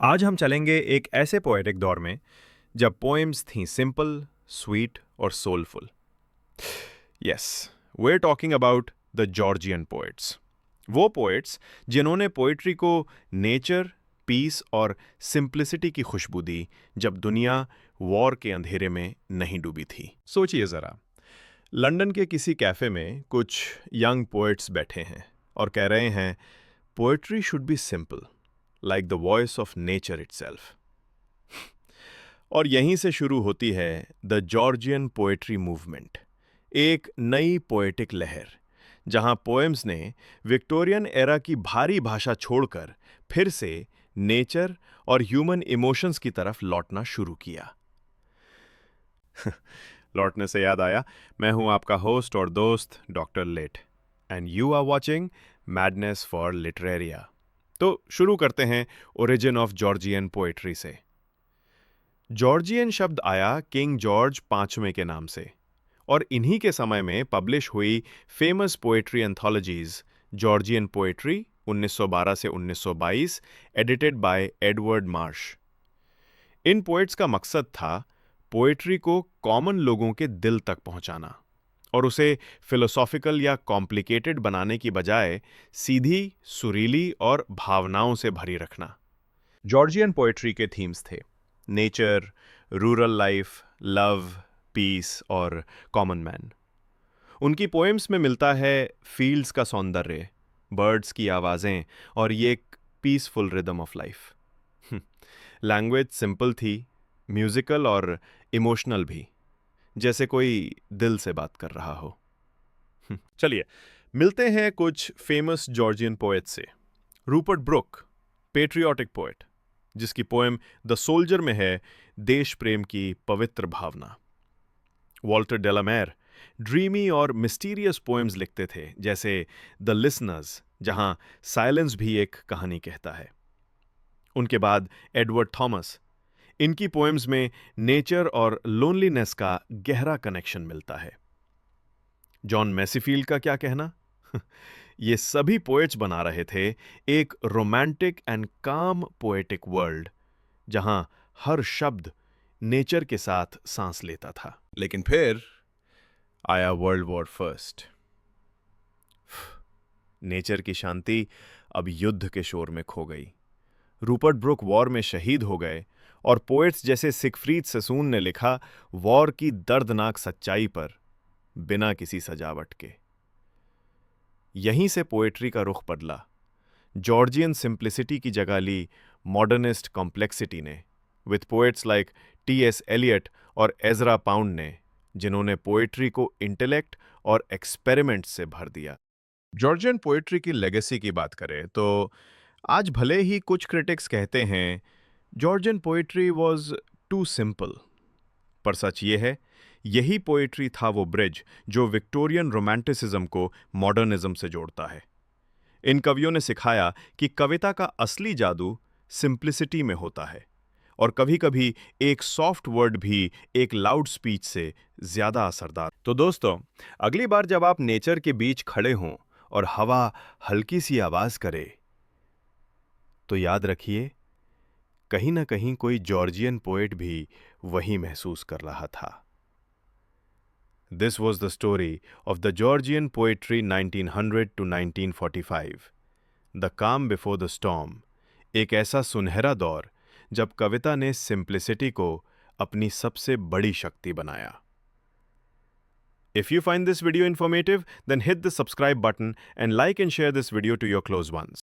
आज हम चलेंगे एक ऐसे पोएटिक दौर में जब पोएम्स थीं सिंपल, स्वीट और soulful. Yes, we're talking about the Georgian poets. वो पोएट्स जिन्होंने पोएट्री को नेचर, पीस और सिंप्लिसिटी की खुशबू दी जब दुनिया वॉर के अंधेरे में नहीं डूबी थी। सोचिए ज़रा, लंदन के किसी कैफ़े में कुछ यंग पोएट्स बैठे हैं और कह रहे हैं, poetry should be simple, like the voice of nature itself. और यहीं से शुरू होती है द जॉर्जियन पोएट्री मूवमेंट, एक नई पोएटिक लहर जहां पोएम्स ने विक्टोरियन एरा की भारी भाषा छोड़कर फिर से नेचर और ह्यूमन इमोशंस की तरफ लौटना शुरू किया। लौटने से याद आया, मैं हूं आपका होस्ट और दोस्त डॉक्टर लेट, and you are watching madness for Literaria. तो शुरू करते हैं ओरिजिन ऑफ जॉर्जियन पोएट्री से। जॉर्जियन शब्द आया किंग जॉर्ज पांचवें के नाम से, और इन्हीं के समय में पब्लिश हुई famous poetry anthologies Georgian poetry 1912 से 1922, edited by Edward Marsh. In poets का मकसद था पोएट्री को कॉमन लोगों के दिल तक पहुंचाना और उसे फिलोसॉफिकल या कॉम्प्लिकेटेड बनाने की बजाय सीधी, सुरीली और भावनाओं से भरी रखना। जॉर्जियन पोएट्री के थीम्स थे nature, rural life, love, peace और कॉमन मैन। उनकी पोएम्स में मिलता है फील्ड्स का सौंदर्य, बर्ड्स की आवाज़ें और ये एक peaceful rhythm of life. Language simple थी, म्यूजिकल और इमोशनल भी, जैसे कोई दिल से बात कर रहा हो। चलिए मिलते हैं कुछ फेमस जॉर्जियन पोएट से। रूपर्ट ब्रुक, पेट्रियोटिक पोएट, जिसकी पोएम द सोल्जर में है देश प्रेम की पवित्र भावना। वॉल्टर डेलामेर ड्रीमी और मिस्टीरियस पोएम्स लिखते थे, जैसे द लिसनर्स, जहां साइलेंस भी एक कहानी कहता है। उनके बाद एडवर्ड थॉमस, इनकी पोएम्स में नेचर और लोनलीनेस का गहरा कनेक्शन मिलता है। जॉन मैसीफील्ड का क्या कहना? ये सभी पोएट्स बना रहे थे एक रोमांटिक एंड काम पोएटिक वर्ल्ड जहां हर शब्द नेचर के साथ सांस लेता था। लेकिन फिर आया वर्ल्ड वॉर फर्स्ट। नेचर की शांति अब युद्ध के शोर में खो गई। रूपर्ट ब्रुक वॉर में शहीद हो गए और पोएट्स जैसे सिगफ्रीड सेसून ने लिखा वॉर की दर्दनाक सच्चाई पर बिना किसी सजावट के। यहीं से पोएट्री का रुख बदला। जॉर्जियन सिंप्लिसिटी की जगह ली मॉडर्निस्ट कॉम्प्लेक्सिटी ने, with poets like T S. Eliot और एजरा पाउंड ने, जिन्होंने पोएट्री को इंटेलेक्ट और एक्सपेरिमेंट से भर दिया। जॉर्जियन पोएट्री की लेगेसी की बात करें तो आज भले ही कुछ क्रिटिक्स कहते हैं Georgian poetry was too simple, पर सच ये है यही पोएट्री था वो ब्रिज जो विक्टोरियन रोमांटिसिज्म को मॉडर्निज्म से जोड़ता है। इन कवियों ने सिखाया कि कविता का असली जादू सिंप्लिसिटी में होता है और कभी-कभी एक सॉफ्ट वर्ड भी एक लाउड स्पीच से ज्यादा असरदार। तो दोस्तों, अगली बार जब आप नेचर के बीच खड़े हों और हवा हल्की सी आवाज करे, तो याद रखिए कहीं ना कहीं कोई जॉर्जियन पोएट भी वही महसूस कर रहा था। This was the story of the Georgian poetry 1900 to 1945, The Calm Before the Storm, एक ऐसा सुनहरा दौर जब कविता ने सिंप्लिसिटी को अपनी सबसे बड़ी शक्ति बनाया। If you find this video informative, then hit the subscribe button and like and share this video to your close ones.